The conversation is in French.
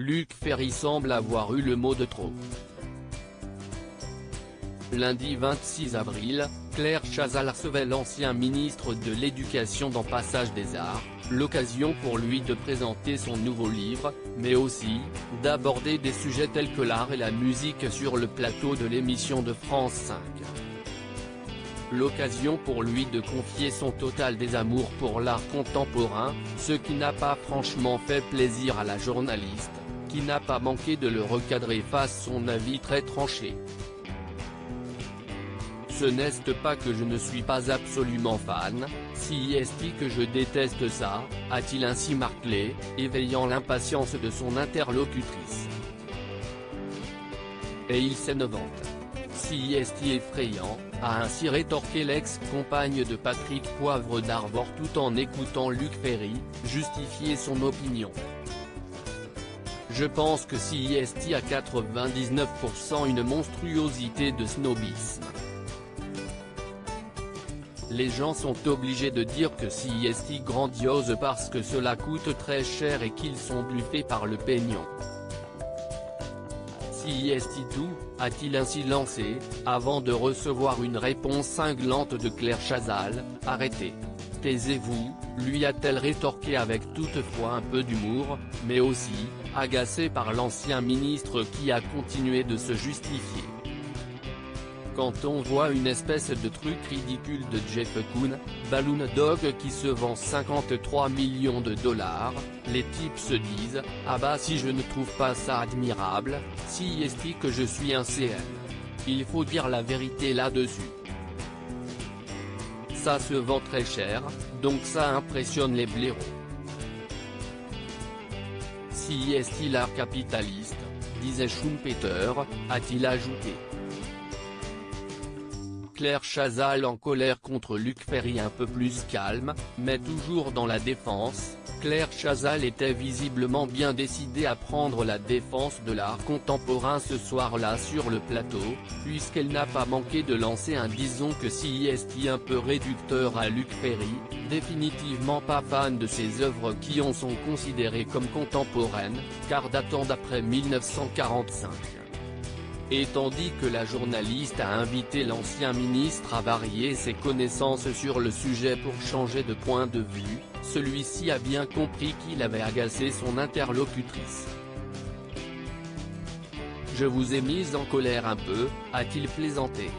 Luc Ferry semble avoir eu le mot de trop. Lundi 26 avril, Claire Chazal recevait l'ancien ministre de l'Éducation dans Passage des Arts, l'occasion pour lui de présenter son nouveau livre, mais aussi, d'aborder des sujets tels que l'art et la musique sur le plateau de l'émission de France 5. L'occasion pour lui de confier son total désamour pour l'art contemporain, ce qui n'a pas franchement fait plaisir à la journaliste, qui n'a pas manqué de le recadrer face son avis très tranché. Ce n'est pas que je ne suis pas absolument fan, si est-il que je déteste ça, a-t-il ainsi martelé, éveillant l'impatience de son interlocutrice. Et il s'énervante. Si est-il effrayant, a ainsi rétorqué l'ex-compagne de Patrick Poivre d'Arvor tout en écoutant Luc Ferry justifier son opinion. Je pense que si est à 99% une monstruosité de snobisme. Les gens sont obligés de dire que si est grandiose parce que cela coûte très cher et qu'ils sont bluffés par le pognon. Si est tout, a-t-il ainsi lancé, avant de recevoir une réponse cinglante de Claire Chazal, arrêtez. Taisez-vous, lui a-t-elle rétorqué avec toutefois un peu d'humour, mais aussi, agacée par l'ancien ministre qui a continué de se justifier. Quand on voit une espèce de truc ridicule de Jeff Koons, Balloon Dog qui se vend 53 millions de dollars, les types se disent, ah bah si je ne trouve pas ça admirable, si est-il que je suis un CM. Il faut dire la vérité là-dessus. Ça se vend très cher, donc ça impressionne les blaireaux. Si est-il art capitaliste, disait Schumpeter, a-t-il ajouté. Claire Chazal en colère contre Luc Ferry un peu plus calme, mais toujours dans la défense. Claire Chazal était visiblement bien décidée à prendre la défense de l'art contemporain ce soir-là sur le plateau, puisqu'elle n'a pas manqué de lancer un disons que si est un peu réducteur à Luc Ferry, définitivement pas fan de ses œuvres qui sont considérées comme contemporaines, car datant d'après 1945. Et tandis que la journaliste a invité l'ancien ministre à varier ses connaissances sur le sujet pour changer de point de vue, celui-ci a bien compris qu'il avait agacé son interlocutrice. Je vous ai mise en colère un peu, a-t-il plaisanté.